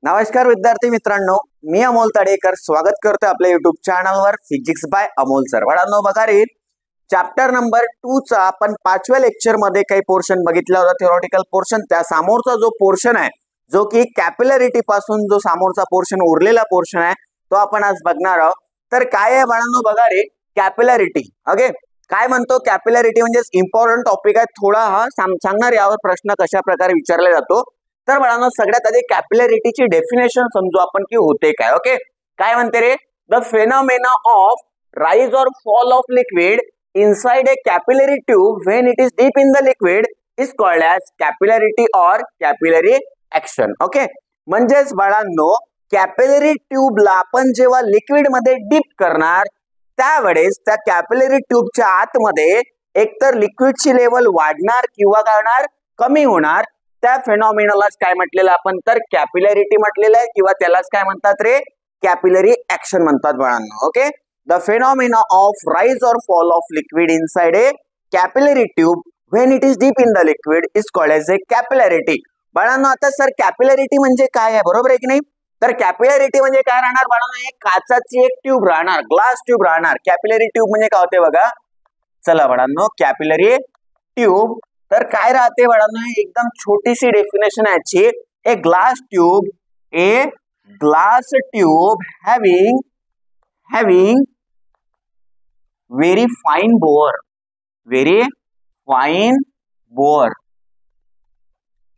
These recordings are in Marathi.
नमस्कार विद्यार्थी मित्रांनो, मी अमोल तडेकर स्वागत करतोय आपल्या युट्यूब चॅनलवर फिजिक्स बाय अमोल सर। बाळांनो बघा रे, चॅप्टर नंबर 2 चा आपण 5व्या लेक्चर मध्ये काही पोर्शन बघितला होता, थिओरिटिकल पोर्शन। त्या समोरचा जो पोर्शन आहे जो की कॅपिलॅरिटी पासून जो समोरचा पोर्शन उरलेला पोर्शन आहे तो आपण आज बघणार आहोत। तर काय आहे बाळांनो बघा रे, कॅपिलॅरिटी। ओके, काय म्हणतो कॅपिलॅरिटी म्हणजे इम्पॉर्टंट टॉपिक आहे, थोडा हा सांगणार यावर प्रश्न कशा प्रकारे विचारला जातो। तर बाळांनो सगळ्यात आधी कॅपिलॅरिटीची डेफिनेशन समजू आपण की होते काय। ओके, काय म्हणते रे, द फेनोमेना ऑफ राइज और fall of liquid inside a capillary tube when it is deep in the liquid is called as capillarity और कॅपिलरी ऍक्शन। ओके, म्हणजेच बाळांनो कॅपिलरी ट्यूबला आपण जेव्हा लिक्विड मध्ये डीप करणार त्यावेळेस त्या कॅपिलरी ट्यूबच्या आतमध्ये एकतर लिक्विडची लेवल वाढणार किंवा काय होणार, कमी होणार। त्या फेनॉमिनालाच काय म्हटलेलं आपण, तर कॅपिलॅरिटी म्हटलेलं आहे किंवा त्यालाच काय म्हणतात रे, कॅपिलरी ऍक्शन म्हणतात बाळांनो। Okay, the phenomena of rise और fall of liquid inside a capillary tube when it is deep in the liquid is called as a capillarity. बाळांनो आता सर कॅपिलॅरिटी म्हणजे काय आहे, बरोबर आहे की नाही? तर कॅपिलॅरिटी म्हणजे काय राहणार बाळांनो, एक काचाची एक ट्यूब राहणार, ग्लास ट्यूब राहणार। कॅपिलरी ट्यूब म्हणजे काय होते बघा, चला बाळांनो कॅपिलरी ट्यूब तर काय राहते बाळांनो, एकदम छोटीशी डेफिनेशन आहे याची। A glass tube having very fine bore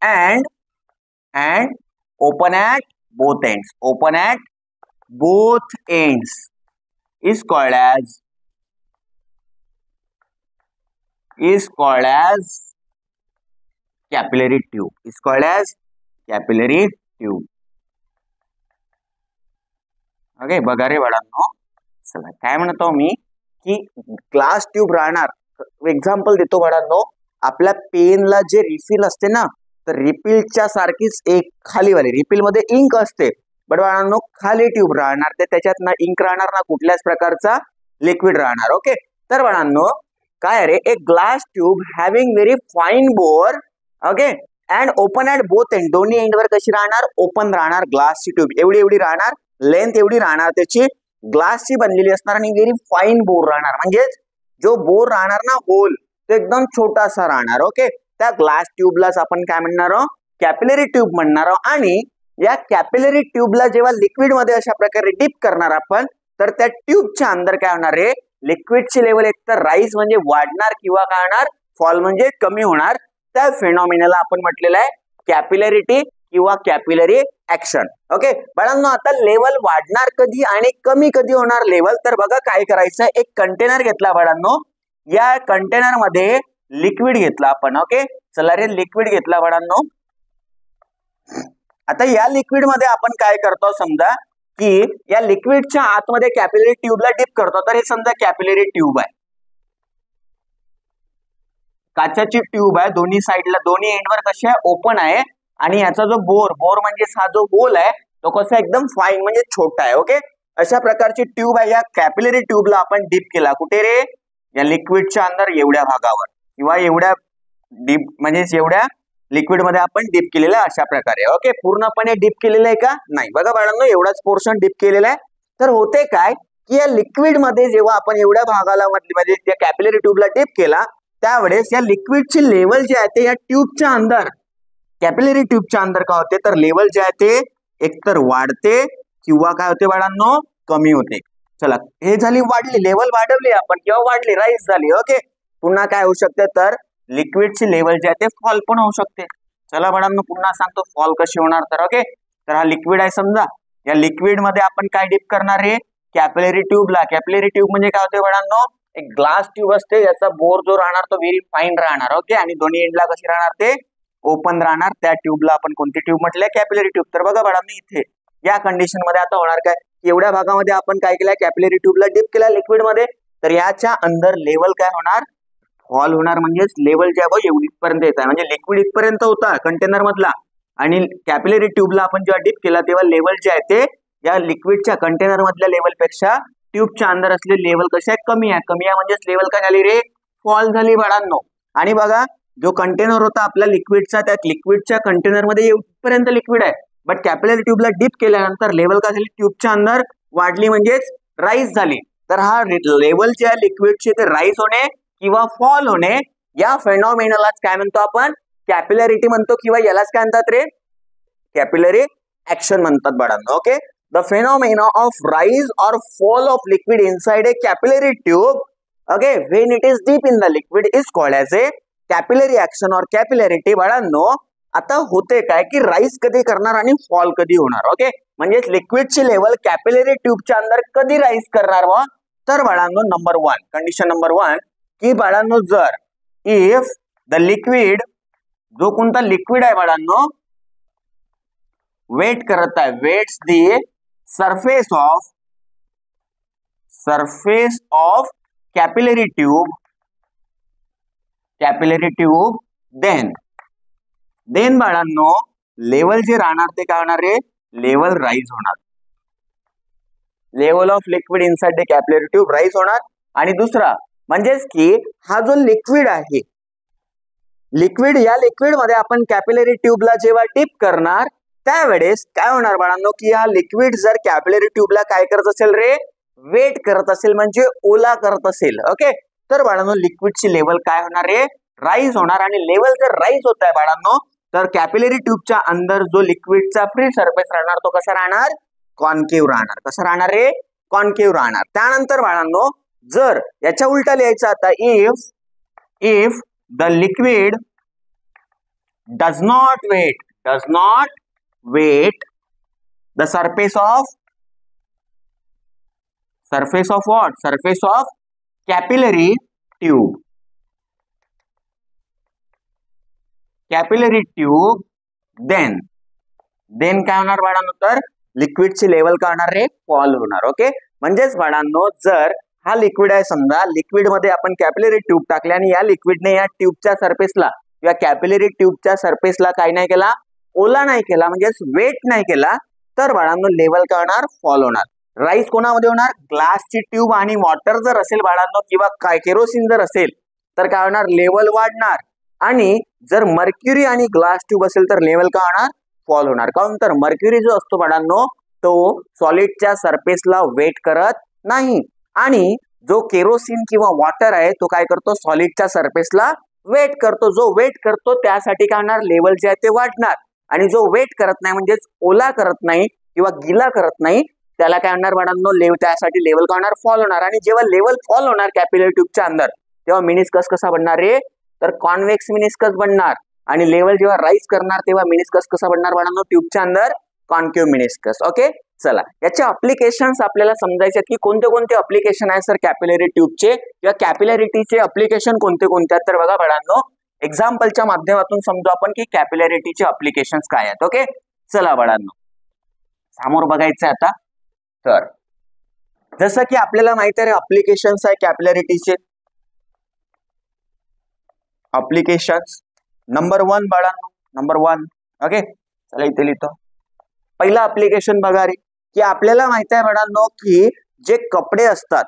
and open at both ends is called as capillary tube, okay बघा रे बाळांनो, चला काय म्हणतो मी की ग्लास ट्यूब राहणार। एक्झाम्पल देतो बाळांनो, आपल्या पेनला जे रिफिल असते ना, तर रिफिलच्या सारखीच एक खालीवाली रिफिल मध्ये इंक असते, बट बाळांनो खाली ट्यूब राहणार, ते त्याच्यात ना इंक राहणार ना कुठल्याच प्रकारचा लिक्विड राहणार। ओके, तर बाळांनो काय रे, एक glass tube having very fine bore okay and open at both end, दोन्ही एंड वर कशी राहणार, ओपन राहणार। ग्लासची ट्यूब एवढी राहणार, लेंथ एवढी राहणार त्याची, ग्लासची बनलेली असणार आणि व्हेरी फाइन बोर राहणार, म्हणजे जो बोर राहणार ना होल तो एकदम छोटासा राहणार। ओके, त्या ग्लास ट्यूबलाच आपण काय म्हणणार आहोत, कॅपिलरी ट्यूब म्हणणार आहोत। आणि या कॅपिलरी ट्यूबला जेव्हा लिक्विड मध्ये अशा प्रकारे डीप करणार आपण, तर त्या ट्यूबच्या अंदर काय होणार आहे, लिक्विडची लेवल एकतर राईज म्हणजे वाढणार किंवा काय होणार, फॉल म्हणजे कमी होणार। त्या फेनॉमिनाला आपण म्हटलेलं आहे कॅपिलॅरिटी किंवा कॅपिलरी ऍक्शन। ओके बाळांनो, आता लेवल वाढणार कधी आणि कमी कधी होणार लेवल, तर बघा काय करायचं, एक कंटेनर घेतला बाळांनो, या कंटेनर मध्ये लिक्विड घेतला आपण। ओके, चला रे लिक्विड घेतला बाळांनो। आता या लिक्विड मध्ये आपण काय करतो, समजा की या लिक्विडच्या आतमध्ये कॅपिलरी ट्यूबला डीप करतो, तर हे समजा कॅपिलरी ट्यूब आहे, काचाची ट्यूब आहे, दोन्ही साइडला दोन्ही एंडवर कशी आहे, ओपन आहे। आणि याचा जो बोर म्हणजे हा जो होल आहे तो कसा एकदम फाइन म्हणजे छोटा आहे। ओके, अशा प्रकारची ट्यूब आहे। या कॅपिलरी ट्यूबला आपण डीप केला कुठे रे, या लिक्विडच्या अंदर एवढ्या भागावर किंवा एवढ्या डीप म्हणजे एवढ्या लिक्विड मध्ये आपण डीप केलेलं आहे अशा प्रकारे। ओके, पूर्णपणे डीप केलेलं आहे का, नाही, बघा बाळांनो एवढाच पोर्शन डीप केलेला आहे। तर होते काय की या लिक्विड मध्ये जेव्हा आपण एवढ्या भागाला म्हणजे त्या कॅपिलरी ट्यूबला डीप केला त्यावेळेस या लिक्विडची लेवल जे आहे ते या ट्यूबच्या अंदर, कॅपिलरी ट्यूबच्या अंदर काय होते, तर लेवल जे आहे ते एकतर वाढते किंवा काय होते बाळांनो, कमी होते। चला हे झाली वाढली, लेवल वाढवली आपण किंवा वाढली, राईज झाली। ओके, पुन्हा काय होऊ शकते, तर लिक्विडची लेवल जे आहे ते फॉल पण होऊ शकते। चला बाळांनो पुन्हा सांगतो फॉल कशी होणार, तर ओके, तर हा लिक्विड आहे समजा, या लिक्विड मध्ये आपण काय डीप करणार आहे, कॅपिलरी ट्यूबला। कॅपिलरी ट्यूब म्हणजे काय होते बाळांनो, एक ग्लास ट्यूब असते, याचा बोर जो राहणार तो व्हेरी फाइन राहणार। ओके, आणि दोन्ही एंडला कशी राहणार, ते ओपन राहणार। त्या ट्यूबला आपण कोणती ट्यूब म्हटलंय, कॅपिलरी ट्यूब। तर बघा बाळांनो इथे या कंडिशन मध्ये आता होणार काय, एवढ्या भागामध्ये आपण काय केलं, कॅपिलरी ट्यूबला डीप केला लिक्विड मध्ये, तर याच्या अंदर लेवल काय होणार, फॉल होणार। म्हणजेच लेवल जे आहे एवढीपर्यंत येत आहे, म्हणजे लिक्विड इथपर्यंत होता कंटेनर मधला, आणि कॅपिलरी ट्यूबला आपण जेव्हा डीप केला तेव्हा लेवल जे आहे ते या लिक्विडच्या कंटेनर मधल्या लेवल पेक्षा ट्यूबच्या अंदर असलेली लेवल कशी आहे, कमी आहे। कमी आहे म्हणजेच लेवल काय झाली रे, फॉल झाली बाळांनो। आणि बघा जो कंटेनर होता आपल्या लिक्विडचा, त्या लिक्विडच्या कंटेनर मध्ये इथपर्यंत लिक्विड आहे, बट कॅपिलरी ट्यूबला डिप केल्यानंतर लेवल काय झाली, ट्यूबच्या अंदर वाढली म्हणजेच राईज झाली. तर हा लेवल जे आहे लिक्विडचे ते राईज होणे किंवा फॉल होणे या फेनॉमेनालाच काय म्हणतो आपण, कॅपिलॅरिटी म्हणतो किंवा यालाच काय म्हणतात रे, कॅपिलरी ऍक्शन म्हणतात बाळांनो. Okay, the phenomena of rise और fall of liquid inside a capillary tube, okay, when it is deep in the liquid is called as a capillary action और कॅपिलॅरिटी. बाळांनो आता होते काय की राईज कधी करणार आणि फॉल कधी होणार. ओके, म्हणजे लिक्विडची लेवल कॅपिलरी ट्यूबच्या अंदर कधी राईज करणार व, तर बाळांनो नंबर 1 कंडिशन नंबर 1 की बाळांनो जर इफ द लिक्विड, जो कोणता लिक्विड आहे बाळांनो वेट करत आहे, wets the surface of capillary tube, then बाळांनो लेवल जे राहणार ते काय होणार आहे, लेवल राईज होणार. Level of liquid inside the capillary tube rise होणार. आणि दुसरा म्हणजेच की हा जो लिक्विड आहे, लिक्विड या लिक्विड मध्ये आपण कॅपिलरी ट्यूबला जेव्हा डिप करणार त्यावेळेस काय होणार बाळांनो की हा लिक्विड जर कॅपिलरी ट्यूबला काय करत असेल रे, वेट करत असेल म्हणजे ओला करत असेल. ओके, तर बाळांनो लिक्विडची लेवल काय होणार रे, राईज होणार. आणि लेवल जर राईज होत आहे बाळांनो तर कॅपिलरी ट्यूबच्या अंदर जो लिक्विडचा फ्री सरफेस राहणार तो कसा राहणार, कॉन्केव्ह राहणार. कसा राहणार रे, कॉन्केव्ह राहणार. त्यानंतर बाळांनो जर याच्या उलटा लिहायचं आता, if the liquid does not wet the surface of what, surface of capillary tube, then काय होणार बाळांनो, तर लिक्विडची लेवल काय होणार रे, फॉल होणार. ओके, म्हणजेच बाळांनो जर हा लिक्विड आहे, समजा लिक्विड मध्ये आपण कॅपिलरी ट्यूब टाकले आणि या लिक्विडने या ट्यूबच्या सरफेसला किंवा कॅपिलरी ट्यूबच्या सरफेसला काय नाही केला, ओला नाही केला म्हणजेच वेट नाही केला, तर बाळांनो लेवल काय होणार, फॉल होणार. राईज कोणामध्ये होणार, ग्लासची ट्यूब आणि वॉटर जर असेल बाळांनो किंवा काय केरोसिन जर असेल तर काय होणार, लेवल वाढणार. आणि जर मर्क्युरी आणि ग्लास ट्यूब असेल तर लेवल काय होणार, फॉल होणार. काऊन तर मर्क्युरी जो असतो बाळांनो तो सॉलिडच्या सरफेसला वेट करत नाही आणि जो केरोसिन किंवा वॉटर आहे तो काय करतो, सॉलिडच्या सरफेसला वेट करतो. जो वेट करतो त्यासाठी काय होणार, लेवल जे आहे ते वाढणार. आणि जो वेट करत नाही म्हणजेच ओला करत नाही किंवा गिला करत नाही त्याला काय होणार बाळांनो, त्यासाठी लेवल काय होणार, फॉल होणार. आणि जेव्हा लेवल फॉल होणार कॅपिलरी ट्यूबच्या अंदर तेव्हा मिनिस्कस कसा बनणार रे, तर कॉन्व्हेक्स मिनिस्कस बनणार. आणि लेवल जेव्हा राईज करणार तेव्हा मिनिस्कस कसा बनणार बाळांनो, ट्यूबच्या अंदर कॉन्केव्ह मिनिस्कस. ओके, चला याचे अप्लिकेशन्स आपल्याला समजायचे की कोणते कोणते अप्लिकेशन आहे सर कॅपिलरी ट्यूबचे किंवा कॅपिलॅरिटीचे अप्लिकेशन कोणते कोणते आहेत. तर बघा बाळांनो एक्झाम्पलच्या माध्यमातून समजू आपण की कॅपिलॅरिटीचे अप्लिकेशन्स काय आहेत. ओके, चला बाळांनो समोर बघायचं आता. तर जसं की आपल्याला माहिती आहे अप्लिकेशन्स आहे कॅपिलॅरिटीचे. अप्लिकेशन्स नंबर 1 बाळांनो, नंबर 1. ओके, चला इथे लिहितो. पहिला अप्लिकेशन बघा रे की आपल्याला माहिती आहे बाळांनो की जे कपडे असतात,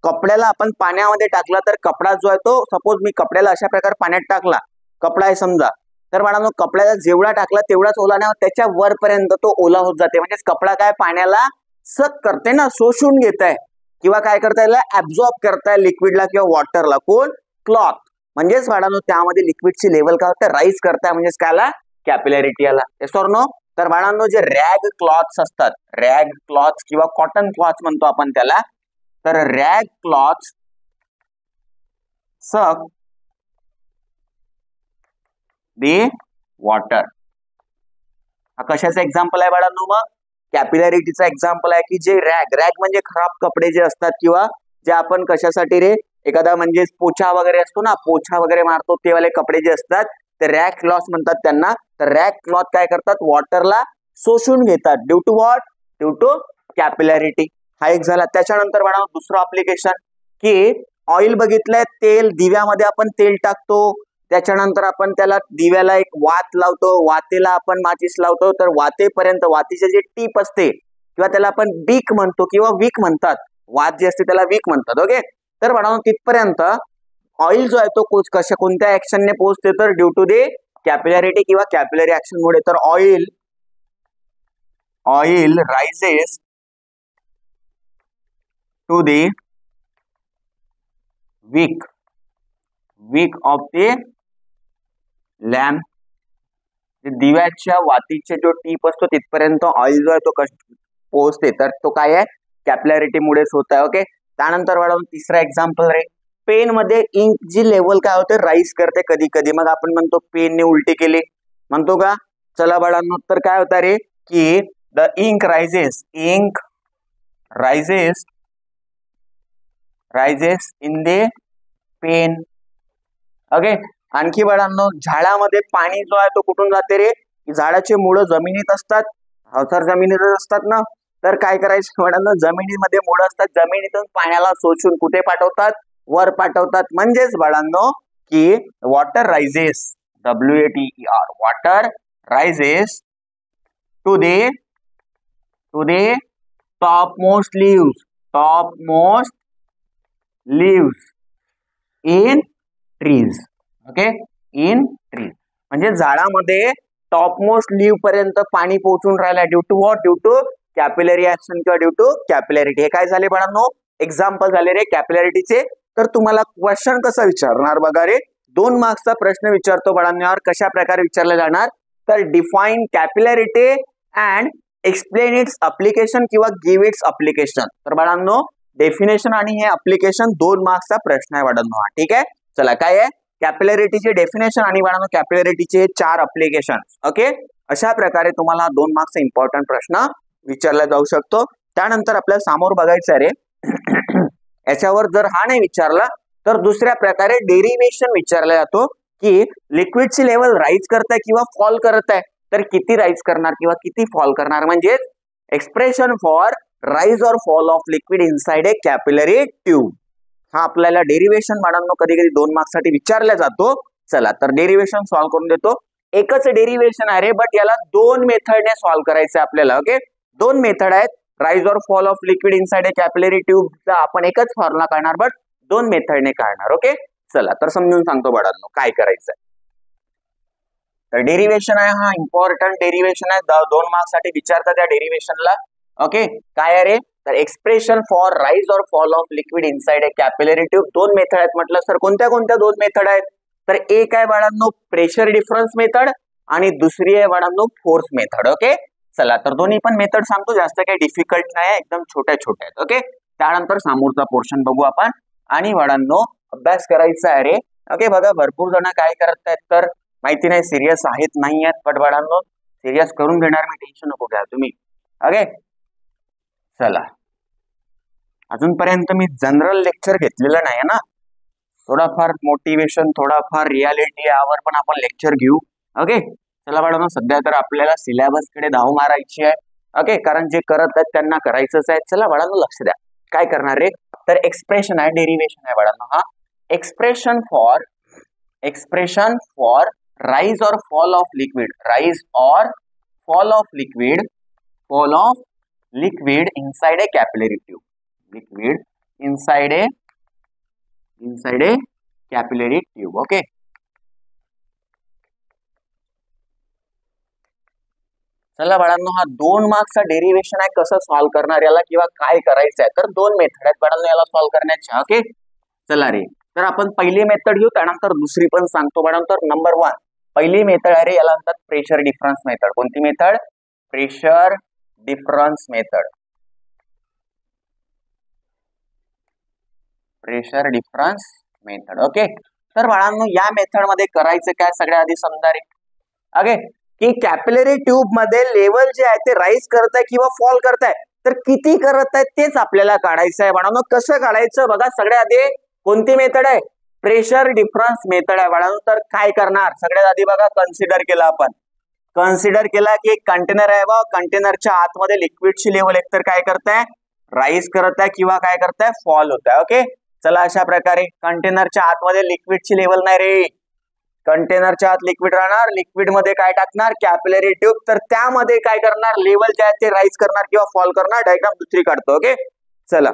कपड्याला आपण पाण्यामध्ये टाकला तर कपडा जो आहे तो, सपोज मी कपड्याला अशा प्रकारे पाण्यात टाकला, कपडा आहे समजा, तर बाळांनो कपड्याला जेवढा टाकला तेवढाच ओला नाही, त्याच्या वरपर्यंत तो ओला होत जाते. म्हणजे कपडा काय पाण्याला सक करते ना, शोषून घेत आहे किंवा काय करता याला ऍब्झॉर्ब करताय लिक्विडला किंवा वॉटरला. कोण, क्लॉथ. म्हणजेच बाळांनो त्यामध्ये लिक्विडची लेवल काय होते, राईज करताय म्हणजेच कायला, कॅपिलॅरिटी आला. Yes or no. तर बाळांनो जे रॅग क्लॉथ्स असतात, रॅग क्लॉथ्स किंवा कॉटन क्लॉथ्स म्हणतो आपण त्याला, तर रॅग क्लॉथ्स सक दी वॉटर. हा कशाचा एक्झाम्पल आहे बाळांनो, मग कॅपिलॅरिटीचा एक्झाम्पल आहे की जे रॅग म्हणजे खराब कपडे जे असतात किंवा जे आपण कशासाठी रे, एखादा म्हणजे पोछा वगैरे असतो ना, पोछा वगैरे मारतो ते वाले कपडे जे असतात ते रॅग क्लॉथ म्हणतात त्यांना. तर रॅग क्लॉथ काय करतात, वॉटरला शोषून घेतात. Due to what, due to capillarity. हा एक झाला. त्याच्यानंतर बघा दुसरं अप्लिकेशन की ऑइल बघितलंय, तेल, दिव्यामध्ये आपण तेल टाकतो, त्याच्यानंतर आपण त्याला दिव्याला एक वात लावतो, वातेला आपण माचीस लावतो, तर वातेपर्यंत वातीचे जे टीप असते किंवा त्याला आपण बीक म्हणतो किंवा विक म्हणतात, वात जी असते त्याला विक म्हणतात. ओके, तर म्हणून तिथपर्यंत ऑइल जो आहे तो कोणत्या ऍक्शनने पोहोचते, तर ड्यू टू दे कॅपिलॅरिटी किंवा कॅपिलरी ऍक्शन मुळे. तर oil oil rises to the wick of the lamp. दिव्याच्या वातीचे जो टीप असतो तिथपर्यंत ऑइल जो आहे तो पोहोचते, तर तो काय आहे, कॅपिलॅरिटी मुळेच होत आहे. ओके, त्यानंतर बाळांनो तिसरा एक्झाम्पल रे, पेन मध्ये इंक जी लेवल काय होते राईज करते कधी कधी, मग आपण म्हणतो पेनने उलटी केली म्हणतो का. चला बाळांनो, तर काय होता रे की the ink rises in the pen. Okay, आणखी बाळांनो झाडामध्ये पाणी जो आहे तो कुठून जाते रे, झाडाचे मुळं जमिनीत असतात, सर जमिनीतच असतात ना, तर काय करायचं बाळांनो, जमिनीमध्ये मुळं असतात, जमिनीतून पाण्याला शोषून कुठे पाठवतात, वर पाठवतात. म्हणजेच बाळांनो की water rises, WATER, water rises to the topmost leaves in trees. Okay, in trees म्हणजे झाडामध्ये टॉपमोस्ट लीव पर्यंत पाणी पोहोचून राहिलं due to what, due to capillary action किंवा ड्यू टू कॅपिलॅरिटी. हे काय झाले बाळांनो, एक्झाम्पल झाले रे कॅपिलॅरिटीचे. तर तुम्हाला क्वेश्चन कसा विचारणार बघा रे, 2 मार्क्सचा प्रश्न विचारतो बाळांनो, कशा प्रकारे विचारला जाणार, तर define capillarity and explain its application किंवा गिव्ह इट्स अप्लिकेशन. तर बाळांनो डेफिनेशन आणि हे अप्लिकेशन 2 मार्क्सचा प्रश्न आहे बाळांनो हा. ठीक आहे, चला काय आहे कॅपिलॅरिटीचे डेफिनेशन आणि बाळांनो कॅपिलॅरिटीचे 4 अप्लिकेशन. ओके, अशा प्रकारे तुम्हाला 2 मार्क्सचा इम्पॉर्टंट प्रश्न विचारला जाऊ शकतो. त्यानंतर आपल्याला समोर बघायचं आहे रे, याच्यावर जर हा नाही विचारला तर दुसऱ्या प्रकारे डेरिव्हेशन विचारला जातो की लिक्विडची लेवल राईज करत आहे किंवा फॉल करत आहे, तर किती राईज करणार किंवा किती फॉल करणार, म्हणजे एक्सप्रेशन फॉर राईज और fall of liquid inside a capillary tube. हा आपल्याला डेरिव्हेशन बाळांनो कधी कधी 2 मार्क्ससाठी विचारला जातो. चला तर डेरिव्हेशन सॉल्व्ह करून देतो. एकच डेरिव्हेशन आहे रे, बट याला 2 मेथडने सॉल्व्ह करायचं आपल्याला. ओके, 2 मेथड आहेत, राईज और fall of liquid inside a capillary ट्यूबचा आपण एकच फॉर्म्युला काढणार, बट 2 मेथडने काढणार. ओके, चला तर समजून सांगतो बाळांनो काय करायचं. तर डेरिव्हेशन आहे हा इम्पॉर्टंट डेरिव्हेशन आहे, 2 मार्क्ससाठी विचारतात त्या डेरिव्हेशनला. ओके, काय आहे रे, तर एक्सप्रेशन फॉर राईज और fall of liquid inside a capillary tube. 2 method आहेत म्हटलं सर, कोणत्या कोणत्या 2 मेथड आहेत, तर एक आहे बाळांनो प्रेशर डिफरन्स मेथड आणि दुसरी आहे बाळांनो फोर्स मेथड. ओके, चला तर दोन्ही पण मेथड सांगतो, जास्त काही डिफिकल्ट नाही आहे, एकदम छोट्या छोट्या आहेत. ओके, त्यानंतर समोरचा पोर्शन बघू आपण आणि बाळांनो अभ्यास करायचा आहे रे. ओके, बघा भरपूर जण काय करत आहेत तर माहिती नाही सिरियस आहेत नाही आहेत, पण बाळांनो सिरियस करून घेणार मी, टेन्शन नको घ्या तुम्ही. ओके, चला अजूनपर्यंत मी जनरल लेक्चर घेतलेलं नाही ना, थोडाफार मोटिवेशन थोडाफार रियालिटी यावर पण आपण लेक्चर घेऊ. ओके, चला बाळांनो सध्या तर आपल्याला सिलेबस कडे धाव मारायची आहे. ओके, कारण जे करत आहेत त्यांना करायचंच आहे. चला बाळांनो लक्ष द्या, काय करणार रे, तर एक्सप्रेशन आहे, डेरिव्हेशन आहे बाळांनो हा. एक्सप्रेशन फॉर राइज और फॉल ऑफ लिक्विड, राइज और fall of liquid inside a capillary tube, liquid inside a capillary tube. Okay, चला बाळांनो हा 2 मार्क्सचा डेरिव्हेशन आहे, कसं सॉल्व्ह करणार याला किंवा काय करायचं आहे, तर 2 मेथड आहेत बाळांनो याला सॉल्व्ह करण्याच्या. ओके, चला रे, तर आपण पहिली मेथड घेऊ, त्यानंतर दुसरी पण सांगतो बाळांनो. तर नंबर 1 पहिली मेथड आहे रे, याला म्हणतात प्रेशर डिफरन्स मेथड. कोणती method, pressure difference method. Pressure difference method. Okay, तर बाळांनो या मेथड मध्ये करायचं काय, सगळ्या आधी समजा रे. ओके, की कॅपिलरी ट्यूब मध्ये लेवल जे आहे ते राईज करत आहे किंवा फॉल करत आहे, तर किती करत आहे तेच आपल्याला काढायचं आहे बाळांनो. कसं काढायचं बघा, सगळ्यात आधी कोणती मेथड आहे, प्रेशर डिफरन्स मेथड आहे बाळांनो. तर काय करणार, सगळ्यात आधी बघा कन्सिडर केला की एक कंटेनर आहे बघा, कंटेनरच्या आतमध्ये लिक्विडची लेवल एकतर काय करताय, राईज करत आहे किंवा काय करताय, फॉल होत आहे. ओके, चला अशा प्रकारे कंटेनरच्या आतमध्ये लिक्विडची लेवल नाही रे, कंटेनरच्या आत लिक्विड राहणार, लिक्विड मध्ये काय टाकणार, कॅपिलरी ट्यूब, तर त्यामध्ये काय करणार, लेवल जे आहे ते राईज करणार किंवा फॉल करणार. डायग्राम दुसरी काढतो. ओके, चला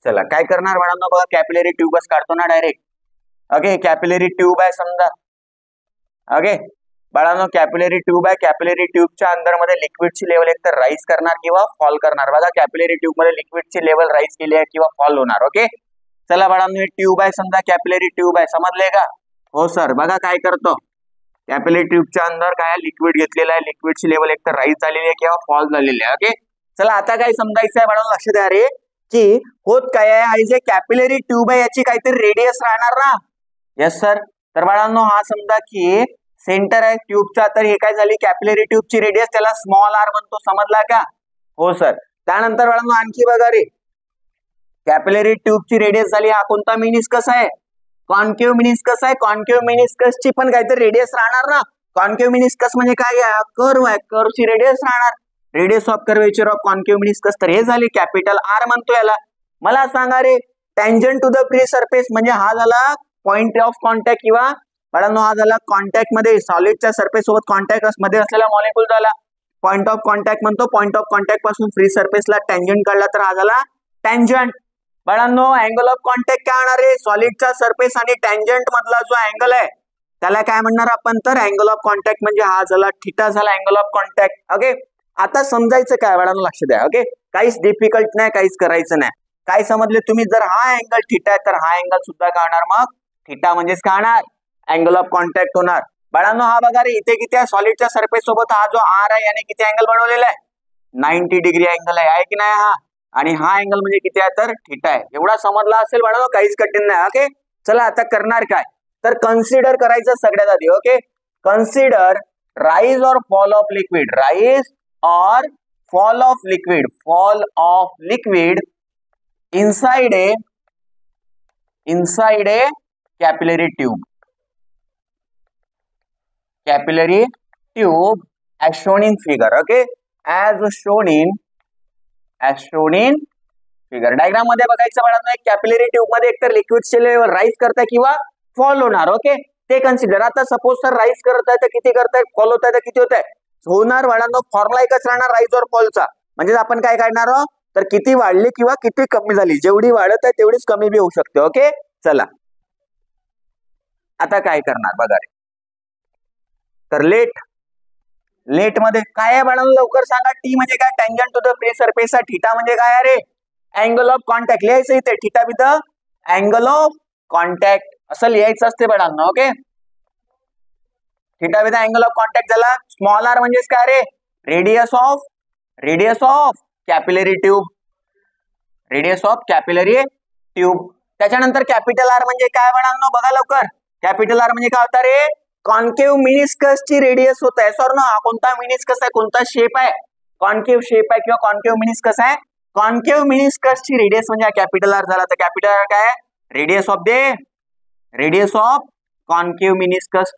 चला काय करणार बाळांनो बघा, कॅपिलरी ट्यूबच काढतो ना डायरेक्ट. ओके कॅपिलरी ट्यूब आहे समजा. ओके बाळांनो कॅपिलरी ट्यूब आहे. कॅपिलरी ट्यूबच्या अंदर मध्ये लिक्विडची लेवल एक तर राईज करणार किंवा फॉल करणार. बघा कॅपिलरी ट्यूब मध्ये लिक्विडची लेवल राईज केली आहे किंवा फॉल होणार. ओके चला बाळांनो ट्यूब आहे समजा कॅपिलरी ट्यूब आहे समजले का. हो सर बघा काय करतो कॅपिलरी ट्यूबच्या अंदर काय लिक्विड घेतलेलं आहे. लिक्विडची लेवल एक तर राईज झालेली आहे किंवा फॉल झालेली आहे. ओके चला आता काय समजायचं आहे बाळांनो लक्ष द्या रे की होत काय आहे जे कॅपिलरी ट्यूब आहे याची काहीतरी रेडियस राहणार ना. Yes sir. तर बाळांनो हा समजा की सेंटर आहे ट्यूबचा तर हे काय झाली कॅपिलरी ट्यूबची रेडियस त्याला स्मॉल आर म्हणतो समजला का. हो सर. त्यानंतर बाळांनो आणखी बघा रे कॅपिलरी ट्यूबची रेडियस झाली. हा कोणता मिनिस्कस आहे कॉन्केव्ह मिनिस्कस आहे. कॉन्केव्ह मिनिस्कसची पण काहीतरी रेडियस राहणार ना. कॉन्केव्ह मिनिस्कस म्हणजे काय कर्व आहे कर्वची रेडियस राहणार. Radius of curvature of concave meniscus तर हे झाले कॅपिटल आर म्हणतो याला. मला सांगा रे tangent to the free surface म्हणजे हा झाला पॉइंट ऑफ कॉन्टॅक्ट किंवा बाळांनो हा झाला कॉन्टॅक्ट मध्ये सॉलिडच्या सरफेस सोबत कॉन्टॅक्ट मध्ये असलेला मॉलिक्यूल झाला. पॉइंट ऑफ कॉन्टॅक्ट म्हणतो. पॉइंट ऑफ कॉन्टॅक्ट पासून फ्री सरफेसला टँजंट काढला तर हा झाला टँजंट. बाळांनो अँगल ऑफ कॉन्टॅक्ट काय होणार आहे सॉलिडच्या सरफेस आणि टँजंट मधला जो अँगल आहे त्याला काय म्हणणार आपण तर अँगल ऑफ कॉन्टॅक्ट म्हणजे हा झाला थिटा झाला अँगल ऑफ कॉन्टॅक्ट. ओके आता समजायचं काय बाळांनो लक्ष द्या. ओके काहीच डिफिकल्ट नाही काहीच करायचं नाही. काय समजले तुम्ही जर हा अँगल थिटा आहे तर हा अँगल सुद्धा काय होणार मग थिटा म्हणजेच काय होणार अँगल ऑफ कॉन्टॅक्ट होणार. बाळांनो हा बघा रे इथे किती आहे सॉलिडच्या सरफेस सोबत हा जो आर आहे याने किती अँगल बनवलेला आहे 90 डिग्री अँगल आहे की नाही हा. आणि हा अँगल म्हणजे किती आहे तर थिटा आहे. एवढा समजला असेल बाळांनो काहीच कठीण नाही. ओके चला आता करणार काय तर कन्सिडर करायचं सगळ्यात आधी. ओके कन्सिडर राईज और फॉल ऑफ लिक्विड. राईज और fall of liquid. Fall of liquid inside a capillary tube. Capillary tube as shown in figure. Okay as shown in figure. Diagram मध्ये बघायचं बाळांनो एक कॅपिलरी ट्यूब मध्ये एकतर लिक्विडचे लेवल राईज करताय किंवा फॉल होणार. ओके ते कन्सिडर. आता सपोज सर राईज करताय तर किती करताय फॉल होताय तर किती होत आहे होणार बाळांनो फॉर्म्युला एकच राहणार राईज और फॉलचा. म्हणजे आपण काय काढणार आहोत तर किती वाढली किंवा किती कमी झाली. जेवढी वाढत आहे तेवढीच कमी बी होऊ शकते. ओके चला आता काय करणार बघा रे तर लेट मध्ये काय आहे बाळांनो लवकर सांगा. टी म्हणजे काय tangent to the free surface. Theta म्हणजे काय अरे अँगल ऑफ कॉन्टॅक्ट. लिहायचं इथे theta with angle of contact असं लिहायचं असते बाळांनो. Okay theta with angle of contact झाला. स्मॉल आर म्हणजेच काय रे radius of capillary tube. Radius of capillary tube. त्याच्यानंतर कॅपिटल आर म्हणजे काय बाळांनो बघा लवकर. कॅपिटल आर म्हणजे काय होता रे कॉन्केव्ह मिनिस्कस ची रेडियस होत आहे. सर ना कोणता मिनिस्कस आहे कोणता शेप आहे कॉन्केव्ह शेप आहे किंवा कॉन्केव्ह मिनिस्कस आहे. कॉन्केव्ह मिनिस्कस ची रेडियस म्हणजे कॅपिटल आर झाला. तर कॅपिटल आर काय radius of concave meniscus.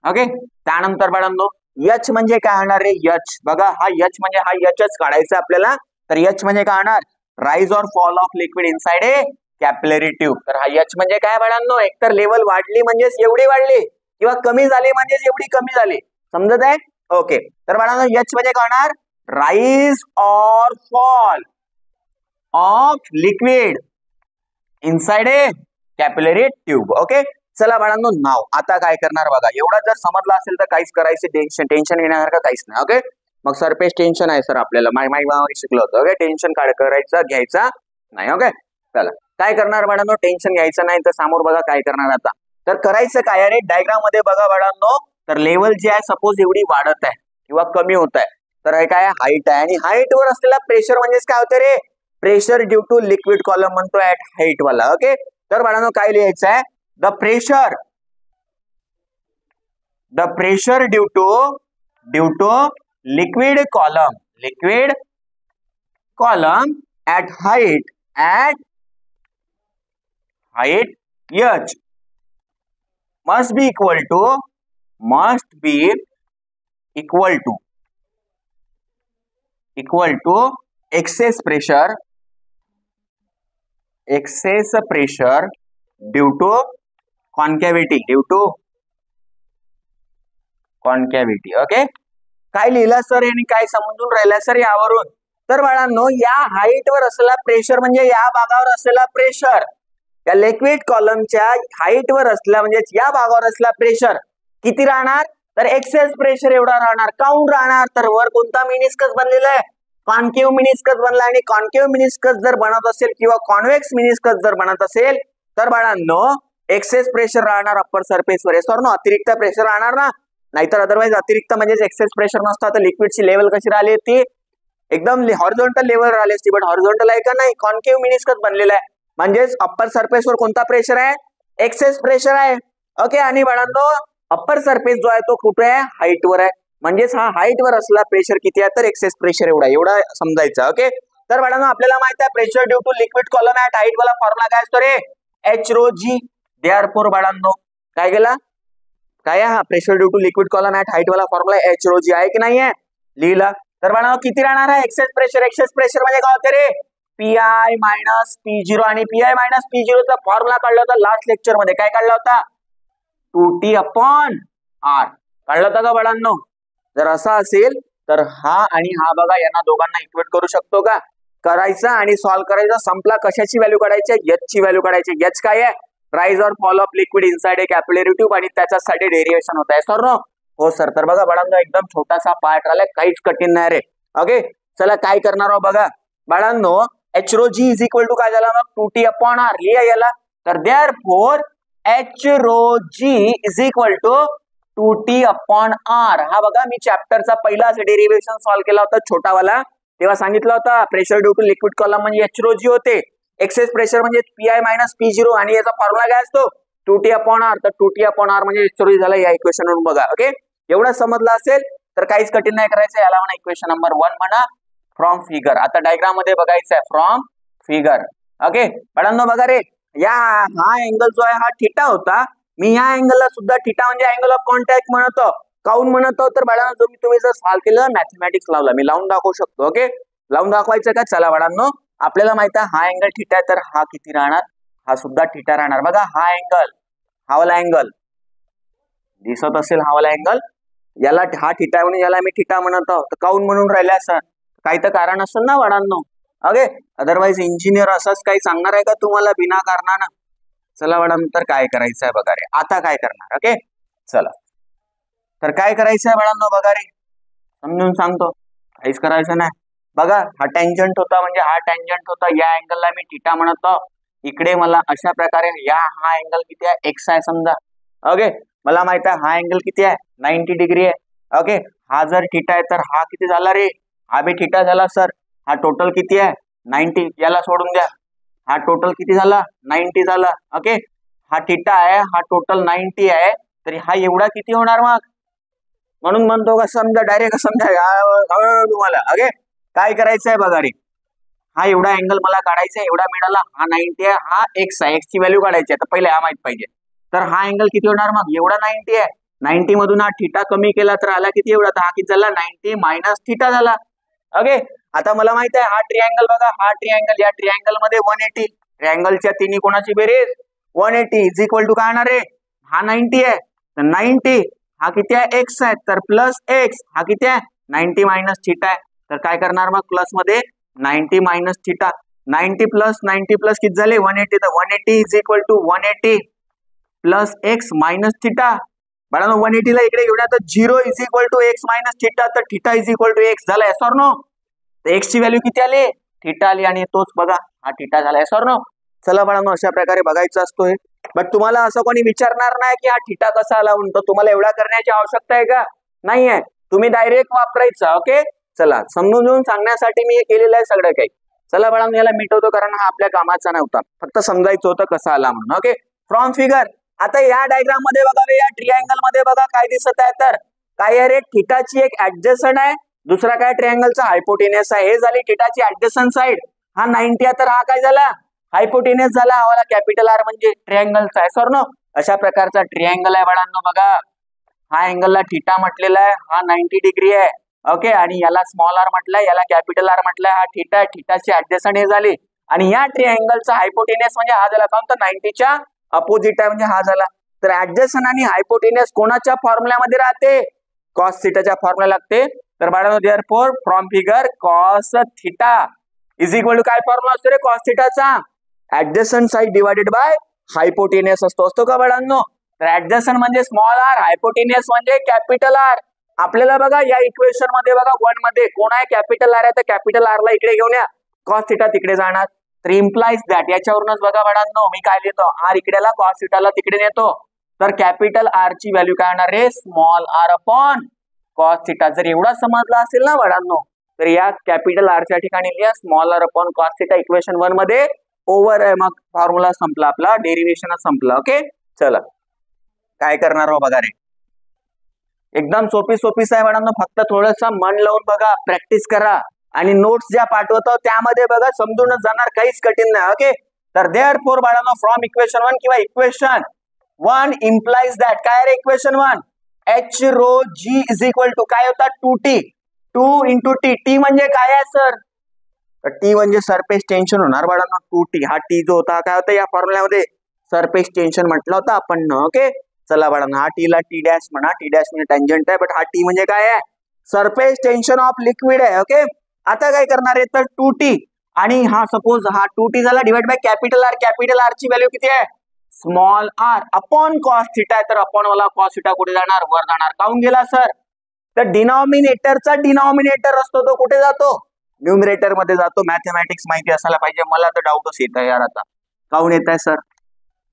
Okay त्यानंतर बाळांनो एच म्हणजे काय होणार रे एच. बघा हा एच म्हणजे हा एचच काढायचा आपल्याला. तर एच म्हणजे काय होणार राईज और fall of liquid inside a capillary tube. तर हा एच म्हणजे काय बाळांनो एकतर लेवल वाढली म्हणजेच एवढी वाढली किंवा कमी झाली म्हणजेच एवढी कमी झाली. समजत आहे. ओके तर बाळांनो एच म्हणजे काय होणार राईज और fall of liquid inside a capillary tube. Okay चला बाळांनो नाव आता काय करणार बघा. एवढा जर समजला असेल तर काहीच करायचे टेन्शन घेण्यासारखं काहीच नाही. ओके मग सरफेस टेन्शन आहे सर आपल्याला माहिती शिकलो होतं. ओके टेन्शन करायचा घ्यायचा नाही. ओके चला काय करणार बाळांनो टेन्शन घ्यायचं नाही. तर समोर बघा काय करणार आता. तर करायचं काय अरे डायग्राम मध्ये बघा बाळांनो तर लेवल जे आहे सपोज एवढी वाढत आहे किंवा कमी होत आहे तर हे काय हाईट आहे आणि हाईट वर असलेला प्रेशर म्हणजेच काय होतं रे pressure due to liquid column म्हणतो ऍट हाईट वाला. ओके तर बाळांनो काय लिहायचं आहे the pressure due to liquid column at height h must be equal to excess pressure due to concavity. Okay काय लिहिलं सर यांनी काय समजून राहिला सर यावरून तर बाळांनो या हाईटवर असलेला प्रेशर म्हणजे या भागावर असलेला प्रेशर, या लिक्विड कॉलमच्या हाईटवर असलेला म्हणजे या भागावर असलेला प्रेशर किती राहणार, तर एक्सेस प्रेशर एवढा राहणार. काऊन राहणार, तर वर कोणता मिनिस्कस बनलेला आहे, कॉन्केव्ह मिनिस्कस बनला. आणि कॉन्केव्ह मिनिस्कस जर बनत असेल किंवा कॉन्व्हेक्स मिनिस्कस जर बनत असेल तर बाळांनो एक्सेस प्रेशर राहणार अप्पर सरफेसवर. सर ना अतिरिक्त प्रेशर राहणार ना, नाहीतर अदरवाइज अतिरिक्त म्हणजे एक्सेस प्रेशर नसतं तर लिक्विडची लेवल कशी राहिली ती एकदम हॉरिझॉन्टल लेवल राहिली असती. बट हॉरिझॉन्टल आहे का नाही, कॉन्केव्ह मिनिस्कस बनलेला आहे म्हणजेच अप्पर सरफेसवर कोणता प्रेशर आहे, एक्सेस प्रेशर आहे. ओके. आणि बाळांनो अप्पर सरफेस जो आहे तो कुठे आहे, हाईटवर आहे. म्हणजेच हा हाईटवर असला प्रेशर किती आहे, तर एक्सेस प्रेशर एवढा समजायचा. ओके. तर बाळांनो आपल्याला माहित आहे pressure due to liquid column at height वाला फॉर्म्युला काय असतो रे, एच रो जी. देअरफॉर बाळांनो काय गेला, काय हा pressure due to liquid column at height वाला फॉर्म्युला एच रो जी आहे की नाही आहे, लिहिला. तर बाळांनो किती राहणार आहे एक्सेस प्रेशर. एक्सेस प्रेशर म्हणजे काय होते रे, पीआय मायनस पी0. आणि पीआय मायनस पी0 चा फॉर्म्युला काढला होता लास्ट लेक्चर मध्ये. काय काढला होता, 2T अपॉन R काढला होता का बाळांनो. जर असा असेल तर हा आणि हा बघा यांना दोघांना इक्वेट करू शकतो का, करायचा आणि सॉल्व्ह करायचा. संपला. कशाची व्हॅल्यू काढायची, एच ची व्हॅल्यू काढायची. एच काय आहे, राइज और fall of liquid inside a capillary tube आणि त्याच्यासाठी डेरिवेशन होत आहे. सर नो, हो सर. तर बघा बाळांनो एकदम छोटासा पार्ट आलाय, काहीच कठीण नाही रे. ओके. चला काय करणार आहोत बघा बाळांनो, h rho g is equal to काय झाला मग 2T अपॉन R लिहा याला. तर therefore h rho g is equal to 2T upon R. हा बघा मी चॅप्टरचा पहिलाच डेरिवेशन सॉल्व्ह केला होता छोटावाला, तेव्हा सांगितलं होतं pressure due to liquid column म्हणजे एच रो जी होते, एक्सेस प्रेशर म्हणजे पीआय मायनस पी0 आणि याचा फॉर्म्युला काय असतो 2T अपॉन R. तर 2T अपॉन R म्हणजे एच रो जी झाला या इक्वेशन वरून बघा. ओके. एवढं समजलं असेल तर काहीच कठीण नाही करायचं. याला म्हणा इक्वेशन नंबर 1 म्हणा फ्रॉम फिगर. आता डायग्राम मध्ये बघायचं आहे फ्रॉम फिगर. ओके. बाळांनो बघा रे, या हा अँगल जो आहे हा थिटा होता. मी या अँगलला सुद्धा थिटा म्हणजे अँगल ऑफ कॉन्टॅक्ट म्हणतो. काऊन म्हणतो तर बाळांनो जो तुम्ही जर सॉल्व्ह केलं मॅथमॅटिक्स लावला, मी लावून दाखवू शकतो. ओके. लावून दाखवायचं का, चला बाळांनो आपल्याला माहित आहे हा अँगल थिटा आहे तर हा किती राहणार, हा सुद्धा थिटा राहणार. बघा हा अँगल, हा वाला अँगल दिसत असेल, हा वाला अँगल, याला हा थिटा आहे म्हणून याला मी थिटा म्हणत आहोत. काऊन म्हणून राहिला असं काही तर कारण असेल ना बाळांनो. ओके. अदरवाइज इंजिनियर असंच काही सांगणार आहे का तुम्हाला बिना कारणानं. चला बाळांनो तर काय करायचं आहे बघा रे, आता काय करणार. ओके. चला तर काय करायचं आहे बाळांनो बघा रे, समजून सांगतो, काहीच करायचं नाही. बघा हा टँजंट होता म्हणजे हा टँजंट होता, या अँगलला मी थिटा म्हणतो. इकडे मला अशा प्रकारे हा अँगल किती आहे, एक्स आहे समजा. ओके. मला माहित आहे हा अँगल किती आहे, 90 डिग्री आहे. ओके. हा जर थिटा आहे तर हा किती झाला रे, हा बी थिटा झाला. सर हा टोटल किती आहे 90, याला सोडून द्या. हा टोटल किती झाला 90 झाला. ओके. हा थिटा आहे, हा टोटल 90 आहे, तरी हा एवढा किती होणार मग, म्हणून म्हणतो का समजा डायरेक्ट समजा तुम्हाला. ओके. काय करायचं आहे बघा रे, हा एवढा अँगल मला काढायचा आहे, एवढा मिळाला, हा 90 आहे, हा एक्स आहे, एक्स ची व्हॅल्यू काढायची आहे. तर पहिले हा माहित पाहिजे. तर हा अँगल किती होणार मग, एवढा 90 आहे, 90 मधून हा थिटा कमी केला तर आला किती, एवढा, तर हा किती झाला 90 मायनस थिटा झाला. ओके. आता मला माहित आहे हा ट्रिअँगल बघा, हा ट्रिअँगल, या ट्रिअँगल मध्ये 180, ट्रिअँगलच्या तिन्ही कोणाची बेरीज 180 इज इक्वल टू काय होणार आहे, हा 90 आहे तर 90, हा किती आहे एक्स आहे तर प्लस एक्स, हा किती आहे 90 मायनस थिटा आहे. तर काय करणार मग प्लस मध्ये 90 मायनस थिटा, 90 प्लस किती झाले 180, तर 180 is equal to 180 plus X minus theta. बाळांनो 180 ला इकडे घेऊया तर 0 is equal to X minus theta, तर theta is equal to X झाला. Yes or no. तर एक्स ची व्हॅल्यू किती आली, थिटा आली, आणि तोच बघा हा थिटा झाला. Yes or no. चला बाळांनो अशा प्रकारे बघायचं असतो हे. बट तुम्हाला असं कोणी विचारणार नाही की हा थिटा कसा आला म्हणून, तर तुम्हाला एवढा करण्याची आवश्यकता आहे का, नाही आहे, तुम्ही डायरेक्ट वापरायचा. ओके. चला समजून सांगण्यासाठी मी हे केलेलं आहे सगळं काही. चला बाळांनो याला मिटवतो कारण हा आपल्या कामाचा नव्हता, फक्त समजायचं होतं कसा आला म्हणून. ओके. From figure. आता या डायग्राम मध्ये बघा, या ट्रिअँगल मध्ये बघा काय दिसत आहे, तर काय आहे रे, थिटाची एक ऍडजस्टंट आहे, दुसरा काय ट्रिअँगलचा हायपोटेनियस आहे. हे झाली थिटाची ऍडजस्टंट साइड, हा 90 आहे तर हा काय झाला हायपोटेनियस झाला, हा वाला कॅपिटल आर म्हणजे ट्रिअँगलचा आहे. सर नो अशा प्रकारचा ट्रिअँगल आहे बाळांनो बघा, हा अँगलला थिटा म्हटलेला आहे, हा 90 डिग्री आहे. ओके. आणि याला स्मॉल आर म्हटलंय, याला कॅपिटल आर म्हटलंय, हा थिटा आहे, थिटाची ऍडजस्टंट हे झाली. आणि या ट्रिअँगलचा हायपोटेनियस म्हणजे हा झाला कोणता 90 च्या अपोजिट आहे म्हणजे हा झाला. तर ऍडजस्टंट आणि हायपोटेनियस कोणाच्या फॉर्म्युल्यामध्ये राहते, कॉस थिटाच्या फॉर्म्युला लागते. तर बाळांनो therefore from figure cos theta is equal to काय फॉर्म्युला असतो रे कॉस थिटाचा adjacent side divided by hypotenuse असतो का बाळांनो. तर ऍडजस्टंट म्हणजे स्मॉल आर, हायपोटेनियस म्हणजे कॅपिटल आर. आपल्याला बघा या इक्वेशन मध्ये बघा 1 मध्ये कोण आहे कॅपिटल आर आहे तर कॅपिटल आर ला इकडे घेऊन या कॉस थिटा तिकडे जाणार. तर इम्प्लाइज दॅट याच्यावरूनच बघा बाळांनो मी काय लिहितो आर इकडेला कॉस थिटाला तिकडे नेतो. तर कॅपिटल आर ची व्हॅल्यू काय होणार रे small R upon cos theta. जर एवढा समजला असेल ना बाळांनो तर या कॅपिटल आर च्या ठिकाणी लिहा small R upon cos theta equation 1 मध्ये ओव्हर आहे. मग फॉर्म्युला संपला आपला डेरिव्हेशनच संपला. ओके चला काय करणार हो बघा रे एकदम सोपीच आहे बाळांनो फक्त थोडंसं मन लावून बघा प्रॅक्टिस करा आणि नोट्स ज्या पाठवतो त्यामध्ये बघा समजूनच जाणार काहीच कठीण नाही. ओके तर देअरफॉर बाळांनो फ्रॉम इक्वेशन 1 किंवा इक्वेशन 1 इम्प्लाइज दॅट काय रे equation 1 h rho g is equal to काय होता 2t 2 इंटू टी. टी म्हणजे काय आहे सर तर टी म्हणजे सरफेस टेन्शन होणार बाळांनो 2t. हा टी जो होता काय होता या फॉर्म्युल्यामध्ये सरफेस टेन्शन म्हटलं होतं आपण. ओके चला बाळांनो हा टी ला टी डॅश म्हणा टी डॅश म्हणजे टँजंट आहे बट हा टी म्हणजे काय आहे सरफेस टेन्शन ऑफ लिक्विड आहे. ओके आता काय करणार आहे तर 2t आणि हा सपोज हा 2t झाला डिवाइड बाय कॅपिटल आर ची व्हॅल्यू किती आहे small R upon cos theta आहे. तर अपॉन वाला कॉस थिटा कुठे जाणार वर जाणार. काऊन गेला सर तर डिनॉमिनेटरचा डिनॉमिनेटर असतो तो कुठे जातो न्यूमरेटर मध्ये जातो. मॅथमॅटिक्स माहिती असायला पाहिजे. मला तर डाऊटच येत आहे यार आता काऊन येत आहे सर.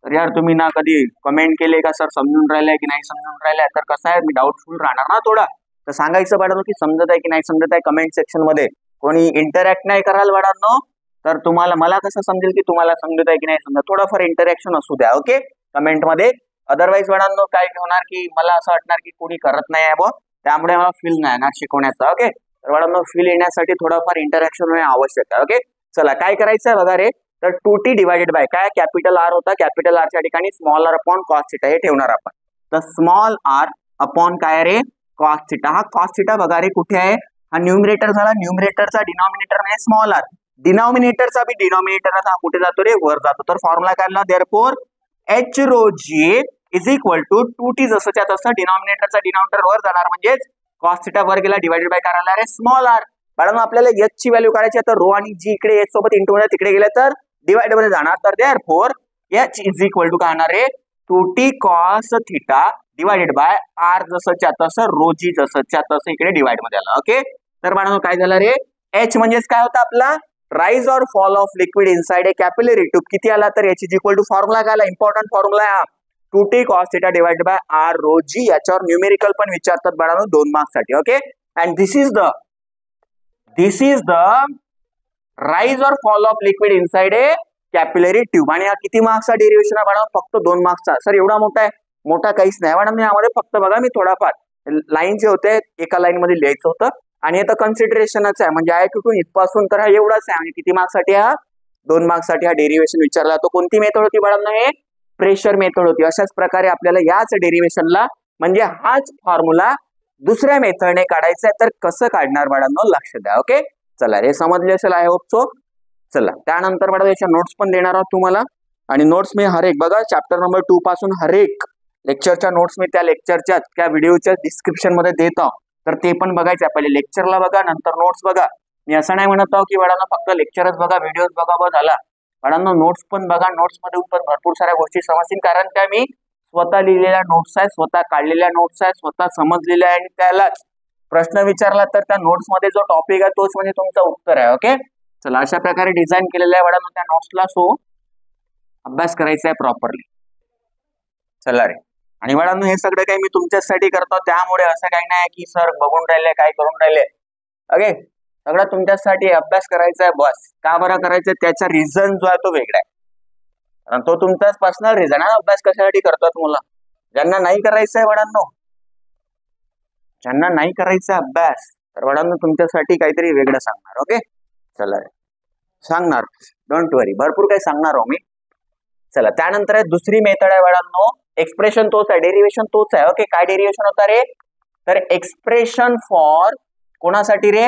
तर यार तुम्ही ना कधी कमेंट केले का सर समजून राहिलंय की नाही समजून राहिलंय तर कसं आहे मी डाऊटफुल राहणार ना थोडा. तर सांगायचं बाळांनो की समजत आहे की नाही समजत आहे कमेंट सेक्शन मध्ये कोणी इंटरॅक्ट नाही कराल बाळांनो तर तुम्हाला मला कसं समजेल की तुम्हाला समजत आहे की नाही समजत. थोडंफार इंटरॅक्शन असू द्या ओके कमेंट मध्ये. अदरवाईज बाळांनो काय होणार की मला असं वाटणार की कोणी करत नाही आहे बघ त्यामुळे मला फील नाही येणार शिकवण्याचा. ओके तर बाळांनो फील येण्यासाठी थोडंफार इंटरॅक्शन होणे आवश्यक आहे. ओके चला काय करायचं आहे बघा रे तर 2t डिवाइडेड बाय काय कॅपिटल आर होता कॅपिटल आर च्या ठिकाणी स्मॉल आर अपॉन कॉस थिटा हे ठेवणार आपण. तर स्मॉल आर अपॉन काय रे कॉस थिटा. हा कॉस थिटा बघा रे कुठे आहे हा न्यूमरेटर झाला न्यूमरेटरचा डिनॉमिनेटर म्हणजे स्मॉल आर डिनॉमिनेटरचा बी डिनॉमिनेटर हा कुठे जातो रे वर जातो. तर फॉर्म्युला काढला therefore h rho g is equal to 2t जसंच्या तसं डिनॉमिनेटरचा डिनॉमिनेटर वर जाणार म्हणजेच कॉस थिटा वर गेला डिवाइडेड बाय काय आला रे स्मॉल आर. बाळांनो आपल्याला एच ची व्हॅल्यू काढायची आहे तर रो आणि जी इकडे एच सोबत इंटू मध्ये तिकडे गेले तर डिवाइड मध्ये जाणार. तर therefore h is equal to काय होणार रे 2t cos theta divided by R जसंच्या तसं रो जी जसंच्या तसं इकडे डिवाइड मध्ये आला. ओके तर बाळांनो काय झालं रे एच म्हणजेच काय होता आपला राइज और fall of liquid inside a capillary tube किती आला तर h is equal to formula काय आला इम्पॉर्टंट फॉर्म्युला आहे 2t cos theta divided by r rho g याच्यावर न्यूमेरिकल पण विचारतात बाळांनो 2 मार्क्स साठी. Okay and this is the rise और fall of liquid inside a capillary tube. आणि हा किती मार्क्सचा डेरिव्हेशन आहे बाळांनो फक्त 2 मार्क्सचा. सर एवढा मोठा आहे मोठा काहीच नाही बाळांनो यामध्ये फक्त बघा मी थोडाफार लाईन जे होते एका लाईन मध्ये लिहायचं होतं आणि आता कन्सिडरेशनच आहे म्हणजे आहे कुठून इथपासून तर हा एवढाच आहे. आणि किती मार्क्स साठी हा 2 मार्क्स साठी हा डेरिव्हेशन विचारला. तो कोणती मेथड होती बाळांनो हे प्रेशर मेथड होती. अशाच प्रकारे आपल्याला याच डेरिव्हेशनला म्हणजे हाच फॉर्म्युला दुसऱ्या मेथडने काढायचा आहे. तर कसं काढणार बाळांनो लक्ष द्या. ओके चला हे समजले असेल आय होप सो. चला त्यानंतर बाळा याच्या नोट्स पण देणार आहोत तुम्हाला आणि नोट्स मी हरेक बघा चॅप्टर नंबर 2 पासून हरेक लेक्चरच्या नोट्स मी त्या लेक्चरच्या त्या व्हिडिओच्या डिस्क्रिप्शन मध्ये देतो. तर ते पण बघायचं पहिले लेक्चरला बघा नंतर नोट्स बघा. मी असं नाही म्हणत आहो की बाळांनो फक्त लेक्चरच बघा व्हिडिओज बघा बस झाला. बाळांनो नोट्स पण बघा नोट्स मध्ये पण भरपूर साऱ्या गोष्टी समजतील कारण त्या मी स्वतः लिहिलेल्या नोट्स आहे स्वतः काढलेल्या नोट्स आहे स्वतः समजलेल्या आहे आणि त्यालाच प्रश्न विचारला तर त्या नोट्स मध्ये जो टॉपिक आहे तोच म्हणजे तुमचं उत्तर आहे. ओके चला अशा प्रकारे डिझाईन केलेल्या आहे बाळांनो त्या नोट्सला सो अभ्यास करायचा आहे प्रॉपरली. चला रे आणि बाळांनो हे सगळं काही मी तुमच्यासाठी करतो त्यामुळे असं काही नाही की सर बघून राहिले काय करून राहिले. ओके सगळं तुमच्यासाठी अभ्यास करायचा आहे बस. का बरं करायचं त्याचा रिझन जो आहे तो वेगळा आहे तो तुमचाच पर्सनल रिझन आहे. अभ्यास कशासाठी करतात मुलं ज्यांना नाही करायचं आहे बाळांनो ज्यांना नाही करायचा अभ्यास तर बाळांनो तुमच्यासाठी काहीतरी वेगळं सांगणार. ओके चला सांगणार डोंट वरी भरपूर काही सांगणार हो मी. चला त्यानंतर आहे दुसरी मेथड आहे बाळांनो एक्सप्रेशन तोच आहे डेरिव्हेशन तोच आहे. ओके काय डेरिव्हेशन होता रे तर एक्सप्रेशन फॉर कोणासाठी रे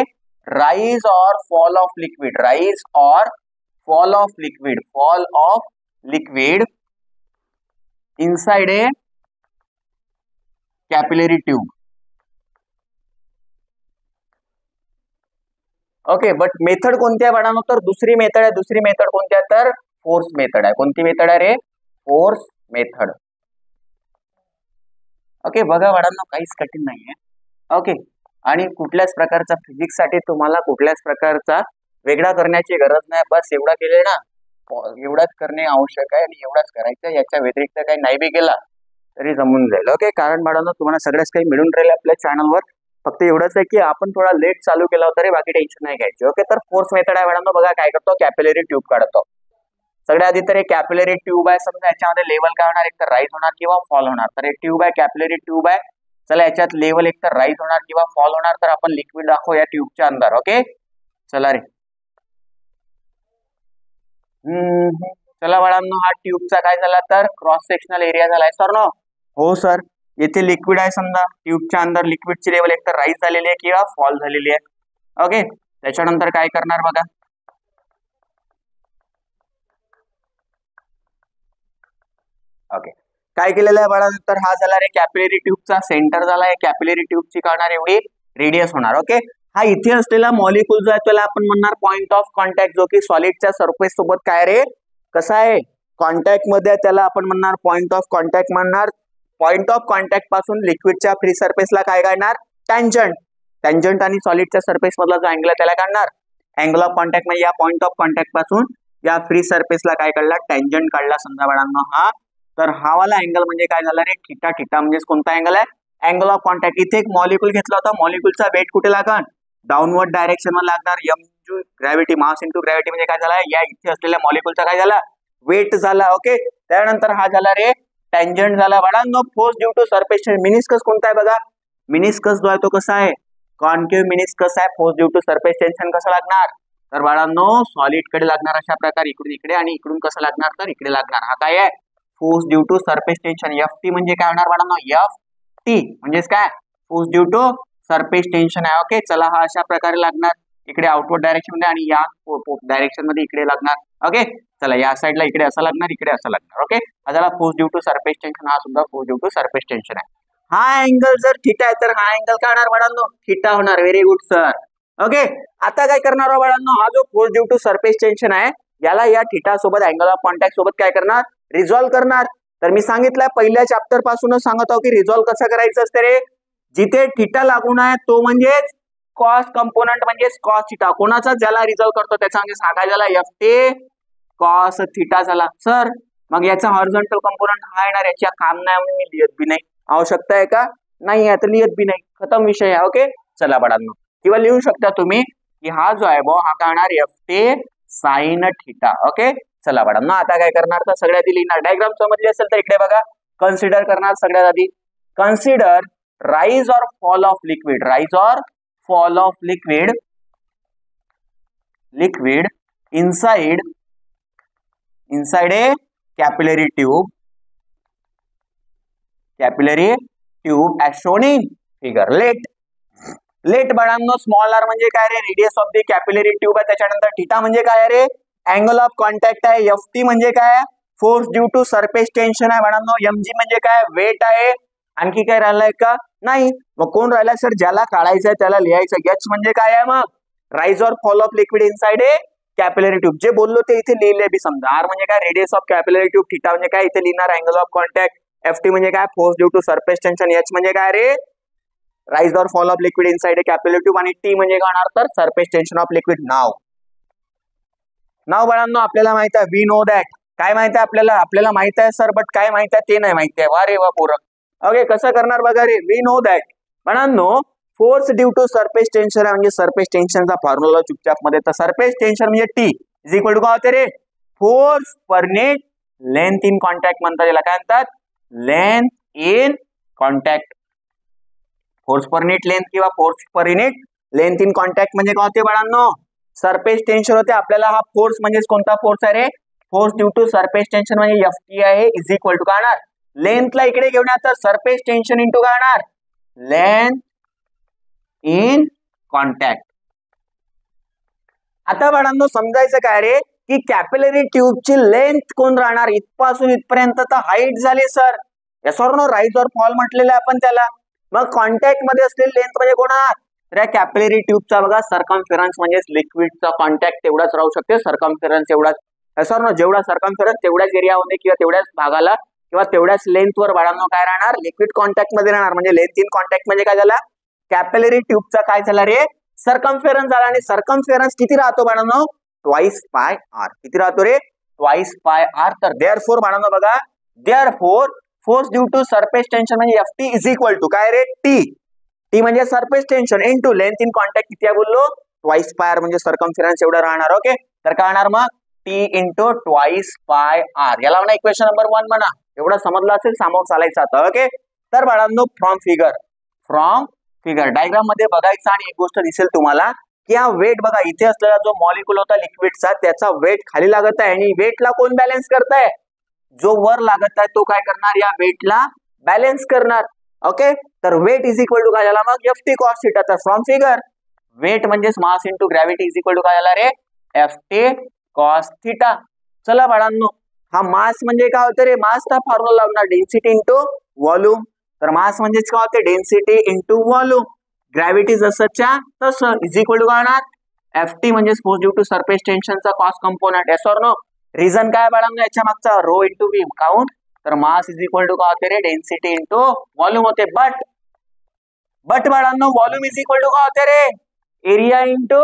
राइज और फॉल ऑफ लिक्विड राइज और fall of liquid inside a capillary tube. Okay, but method कोणती आहे बाळांनो, तर दुसरी मेथड आहे. दुसरी मेथड कोणती आहे, तर फोर्स मेथड आहे. कोणती मेथड आहे रे, फोर्स मेथड. ओके, बघा बाळांनो, काहीच कठीण नाहीये. ओके, आणि कुठल्याच प्रकारचा फिजिक्स साठी तुम्हाला कुठल्याच प्रकारचा वेगळा करण्याची गरज नाही. बस एवढा केले ना, एवढाच करणे आवश्यक आहे आणि एवढाच करायचं. याच्या व्यतिरिक्त काही नाही बी केला तरी जमून जाईल. ओके, कारण बाळांनो तुम्हाला सगळ्याच काही मिळून राहिले आपल्या चॅनलवर. फक्त एवढंच आहे की आपण थोडा लेट चालू केला होता तरी बाकी टेन्शन नाही घ्यायची. ओके, तर फोर्स मेथड आहे बाळांनो. बघा काय करतो, कॅपिलरी ट्यूब काढतो. सगळ्यात आधी तर एक कॅपिलरी ट्यूब आहे. समजा याच्यामध्ये लेवल काय होणार, एक तर राईज होणार किंवा फॉल होणार. तर एक ट्यूब आहे, कॅपिलरी ट्यूब आहे. चला याच्यात लेवल एक तर राईज होणार किंवा फॉल होणार. तर आपण लिक्विड दाखवू या ट्यूबच्या अंदर. ओके, चला रे. चला बाळांनो, हा ट्यूबचा काय झाला तर क्रॉस सेक्शनल एरिया झालाय सर नो. हो सर, येथे लिक्विड आहे. समजा ट्यूबच्या अंदर लिक्विडची लेवल एक तर राईज झालेली आहे किंवा फॉल झालेली आहे. ओके, त्याच्यानंतर काय करणार बघा. ओके, काय केलेलं आहे बाळांनो, तर हा झाला रे कॅपिलरी ट्यूबचा सेंटर झाला आहे. कॅपिलरी ट्यूबची काढणार एवढी रेडियस होणार. ओके, हा इथे असलेला मॉलिक्यूल जो आहे त्याला आपण म्हणणार पॉइंट ऑफ कॉन्टॅक्ट, जो की सॉलिडच्या सरफेस सोबत काय रे कसा आहे कॉन्टॅक्ट मध्ये, त्याला आपण म्हणणार पॉइंट ऑफ कॉन्टॅक्ट म्हणणार. पॉइंट ऑफ कॉन्टॅक्ट पासून लिक्विडच्या फ्री सरफेसला काय काढणार, टँजंट. टँजंट आणि सॉलिडच्या सरफेस मधला जो अँगल आहे त्याला काढणार अँगल ऑफ कॉन्टॅक्ट. म्हणजे या पॉइंट ऑफ कॉन्टॅक्ट पासून या फ्री सरफेसला काय काढला, टँजंट काढला समजा बाळांनो हा. तर हा वाला अँगल म्हणजे काय झाला रे, थिटा. थिटा म्हणजे कोणता अँगल आहे, अँगल ऑफ कॉन्टॅक्ट. इथे एक मॉलिक्यूल घेतला होता, मॉलिक्यूलचा वेट कुठे लागणार, डाऊनवर्ड डायरेक्शन वर लागणार. M into gravity, mass into gravity म्हणजे काय झाला, या इथे असलेल्या मॉलिक्यूलचा काय झाला, वेट झाला. ओके, त्यानंतर हा झाला रे टँजंट झाला बाळांनो. Force due to surface tension. Meniscus कोणता आहे बघा, मिनिस्कस जो आहे तो कसा आहे, कॉन्केव्ह मिनिस्कस आहे. Force due to surface tension कसं लागणार, तर बाळांनो सॉलिड कडे लागणार अशा प्रकारे, इकडून इकडे आणि इकडून कसं लागणार तर इकडे लागणार. हा काय आहे, force due to surface tension. F T म्हणजे काय होणार बाळांनो, एफ टी म्हणजेच काय, force due to surface tension आहे. ओके, चला हा अशा प्रकारे लागणार इकडे आउटवर्ड डायरेक्शन मध्ये आणि या डायरेक्शन मध्ये इकडे लागणार. ओके, चला या साइडला इकडे असं लागणार, इकडे असं लागणार. ओके, हा झाला force due to surface tension. हा सुद्धा force due to surface tension आहे. हा अँगल जर थिटा आहे तर हा अँगल काय होणार बाळांनो, थिटा होणार. Very good sir. ओके, आता काय करणार बाळांनो, हा जो force due to surface tension आहे याला या थिटा सोबत अँगल ऑफ कॉन्टॅक्ट सोबत काय करणार, रिझॉल्व्ह करणार. तर मी सांगितलंय पहिल्या चॅप्टर पासूनच सांगत आहो की रिझॉल्व्ह कसं करायचं असते रे. जिथे थिटा लागून आहे तो म्हणजेच कॉस कंपोनंट म्हणजेच कॉस थिटा. कोणाचा ज्याला रिझॉल्व्ह करतो त्याचा म्हणजे हा काय झाला, एफ टी कॉस थिटा झाला. सर मग याचा हॉरिझॉन्टल कंपोनंट हा येणार, याच्या काम नाही म्हणून मी लिहित बी नाही. आवश्यकता आहे का, नाही आहे तर लिहित बी नाही, खतम विषय आहे. ओके, चला बाळांनो, किंवा लिहू शकता तुम्ही की हा जो आहे हा काय होणार, F T sine theta. Okay, चला बाळांनो, आता काय करणार तर सगळ्यात आधी लिहिणार. डायग्राम समजली असेल तर इकडे बघा, कन्सिडर करणार सगळ्यात आधी. कन्सिडर राइज और फॉल ऑफ लिक्विड. राइज और fall of liquid, liquid inside a capillary tube, capillary tube as shown in figure. Let बाळांनो, स्मॉल आर म्हणजे काय रे, radius of the capillary tube आहे. त्याच्यानंतर थिटा म्हणजे काय रे, अँगल ऑफ कॉन्टॅक्ट आहे. एफ टी म्हणजे काय, force due to surface tension आहे बाळांनो. एम जी म्हणजे काय, वेट आहे. आणखी काय राहिलाय का, नाही. मग कोण राहिलाय सर, ज्याला काढायचंय त्याला लिहायचं. एच म्हणजे काय आहे मग, राइज और fall of liquid inside a capillary tube. जे बोललो ते इथे लिहिले बी समजा. आर म्हणजे काय, radius of capillary tube. Theta म्हणजे काय, इथे लिहिणार angle of contact. F T म्हणजे काय, force due to surface tension. H म्हणजे काय रे, राइज और fall of liquid inside a capillary tube. आणि टी म्हणजे काय होणार तर सरफेस टेन्शन ऑफ लिक्विड. नाव बाळांनो आपल्याला माहित आहे, वी नो दॅट. काय माहित आहे आपल्याला माहित आहे सर, बट काय माहित आहे ते नाही माहिती आहे. वा रे वा पोरं. ओके, कसं करणार बघा रे, वी नो दॅट. बाळांनो force due to surface tension आहे म्हणजे सरफेस टेन्शनचा फॉर्म्युला चुपचाप मध्ये. तर सरफेस टेन्शन म्हणजे टी इज इक्वल टू काय होते रे, force per unit length in contact म्हणतात याला. काय म्हणतात, length in contact. Force per unit length किंवा force per unit length in contact म्हणजे काय होते बाळांनो, सरफेस टेन्शन होते. आपल्याला हा फोर्स म्हणजे कोणता फोर्स आहे रे, force due to surface tension म्हणजे एफ टी आहे इज इक्वल टू काय, लेंथला इकडे घेऊन तर सरफेस टेन्शन इंटू काय होणार, लेंथ इन कॉन्टॅक्ट. आता बाळांनो समजायचं काय रे, की कॅपिलरी ट्यूबची लेंथ कोण राहणार, इथपासून इथपर्यंत तर हाईट झाली sir. Yes or no, rise और फॉल म्हटलेलं आपण त्याला. मग कॉन्टॅक्ट मध्ये असलेली लेंथ म्हणजे कोण, तर या कॅपिलरी ट्यूबचा बघा सर्कम्फरन्स म्हणजे लिक्विडचा कॉन्टॅक्ट तेवढाच राहू शकते, सर्कम्फरन्स एवढाच सर ना, जेवढा सर्कम्फरन्स तेवढ्याच एरियामध्ये किंवा तेवढ्याच भागाला किंवा तेवढ्याच लेंथवर बाळांनो काय राहणार, लिक्विड कॉन्टॅक्ट मध्ये राहणार. म्हणजे लेंथ इन कॉन्टॅक्ट म्हणजे काय झाला, कॅपिलरी ट्यूबचा काय झाला रे, सर्कम्फरन्स झाला. आणि सर्कम्फरन्स किती राहतो बाळांनो, ट्वाइस पाय आर. किती राहतो रे, ट्वाइस पाय आर. तर देअरफोर बाळांनो बघा, therefore force due to surface tension म्हणजे एफटी इज इक्वल टू काय रे, टी. टी म्हणजे surface tension into length in contact किती आहे बोललो, ट्वाइस पाय आर म्हणजे सर्कम्फरन्स एवढं राहणार. ओके, तर काय होणार मग, T into twice pi R. याला म्हणा इक्वेशन नंबर 1 म्हणा. एवढं समजलं असेल, समोर चालायचं आता. ओके, तर बाळांनो फ्रॉम फिगर डायग्राम मध्ये बघायचं आणि एक गोष्ट दिसेल तुम्हाला की हा वेट बघा, इथे असलेला जो मॉलिक्यूल होता लिक्विडचा त्याचा वेट खाली लागत आहे आणि वेटला कोण बॅलन्स करताय, जो वर लागत आहे तो काय करणार, या वेटला बॅलन्स करणार. ओके, तर वेट इज इक्वल टू काय झाला मग, एफ टी कॉस थिटा. तर फ्रॉम फिगर वेट म्हणजे mass into gravity is equal to काय झाला रे, एफ टी कॉस थिटा. चला बाळांनो, हा मास म्हणजे काय होतं रे, मासचा फॉर्म्युला लावणार डेन्सिटी इंटू व्हॉल्यूम. तर मास म्हणजेच काय होते, डेन्सिटी इंटू व्हॉल्यूम. ग्रॅव्हिटी जसंच्या तसं इज इक्वल टू काय होणार, एफ टी म्हणजे फोर्स ड्यू टू सरफेस टेन्शनचा cos component. Yes or no. Reason काय बाळांनो याच्या मागचा, रो इंटू व्ही काउंट. तर मास इज इक्वल टू काय होते रे, डेन्सिटी इंटू व्हॉल्यूम होते. बट बाळांनो व्हॉल्यूम इज इक्वल टू काय होते रे, एरिया इंटू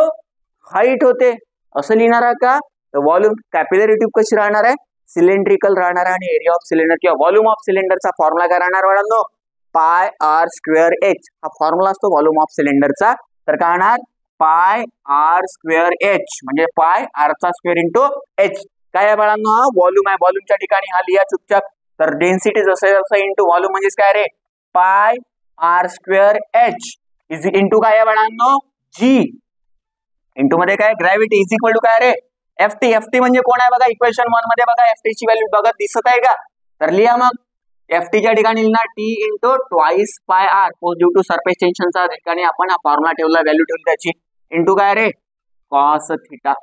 हाईट होते. असं लिहिणार आहे का, तर व्हॉल्यूम कॅपिलरी ट्यूब कशी राहणार आहे, सिलेंड्रिकल राहणार आहे. आणि एरिया ऑफ सिलेंडर किंवा व्हॉल्यूम ऑफ सिलेंडरचा फॉर्म्युला काय राहणार बाळांनो, पाय आर स्क्वेअर एच. हा फॉर्म्युला असतो व्हॉल्यूम ऑफ सिलेंडरचा. तर काय होणार, पाय आर स्क्वेअर एच म्हणजे पाय आर चा स्क्वेअर इंटू एच. काय आहे बाळांनो, हा व्हॉल्यूम आहे. व्हॉल्यूमच्या ठिकाणी हा लिहा चुपचाप. तर डेन्सिटी जसं इंटू व्हॉल्यूम म्हणजेच काय रे, pi R square H is into काय आहे बाळांनो, जी. इंटू मध्ये काय, ग्रॅव्हिटी इज इक्वल टू काय रे, एफटी. एफटी म्हणजे कोण आहे बघा, इक्वेशन 1 मध्ये बघा एफटी ची व्हॅल्यू बघत दिसत आहे का, तर लिहा मग. एफटीच्या ठिकाणी लिहिणार T into twice pi R. Force due to surface टेन्शनचा ठिकाणी आपण हा फॉर्म्युला ठेवला, व्हॅल्यू ठेवली त्याची, इंटू काय रे, कॉस थिटा.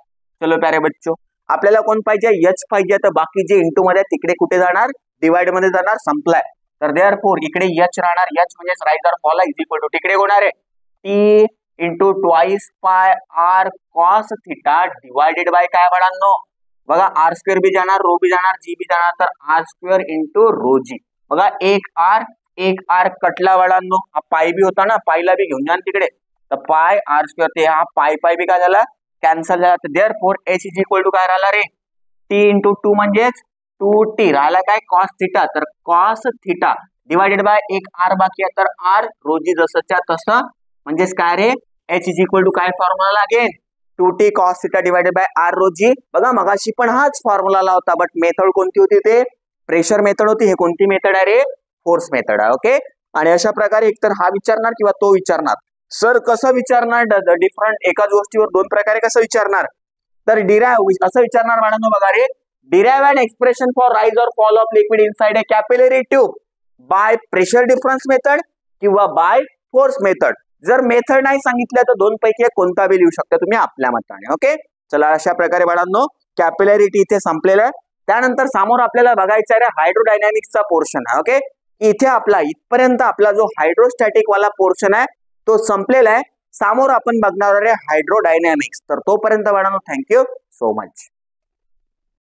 चलो प्यारे बच्चो, आपल्याला कोण पाहिजे, एच पाहिजे. तर बाकी जे इंटू मध्ये तिकडे कुठे जाणार, डिवाइड मध्ये जाणार, संपलाय. तर देअरफोर इकडे एच राहणार, एच म्हणजे rise or fall is equal to तिकडे होणार आहे T into twice pi R cos theta divided by काय बाळांनो, बघा आर स्क्वेअर भी जाणार, रो भी जाणार, जी भी जाणार. तर आर स्क्वेअर इंटू रो जी. बघा एक आर कटला बाळांनो, हा पाय बी होता ना, पायला बी घेऊन जा तिकडे. तर पाय आर स्क्वेअर ते हा पाय बी काय झाला, कॅन्सल झाला. तर therefore h is equal to काय राहिला रे, टी इंटू 2 म्हणजेच 2t राहिला काय, कॉस थिटा. तर कॉस थिटा डिवायडेड बाय एक आर बाकी आहे, तर आर रोजी जसंच्या तसं म्हणजेच काय रे, एच इज इक्वल टू काय फॉर्म्युला लागेल, 2t cos theta divided by R rho g. बघा मगाशी पण हाच फॉर्म्युला होता, बट मेथड कोणती होती, ते प्रेशर मेथड होती. हे कोणती मेथड आहे रे, फोर्स मेथड आहे. ओके, आणि अशा प्रकारे एकतर हा विचारणार किंवा तो विचारणार. सर कसं विचारणार, डिफरंट एकाच गोष्टीवर दोन प्रकारे कसं विचारणार, तर डिराइव्ह असं विचारणार बाळांनो. बघा रे, derive an expression for rise और fall of liquid inside a capillary tube by pressure difference method किंवा बाय फोर्स मेथड. जर मेथड नाही सांगितलं तर दोन पैकी कोणता बी लिहू शकता तुम्ही आपल्या मताने. ओके, चला अशा प्रकारे बाळांनो कॅपिलॅरिटी इथे संपलेलं आहे. त्यानंतर समोर आपल्याला बघायचं आहे हायड्रोडायनॅमिक्सचा पोर्शन आहे. ओके, इथे आपला इथपर्यंत आपला जो हायड्रोस्टॅटिक वाला पोर्शन आहे तो संपलेला आहे. समोर आपण बघणार आहे हायड्रोडायनॅमिक्स. तर तोपर्यंत बाळांनो थँक्यू सो मच.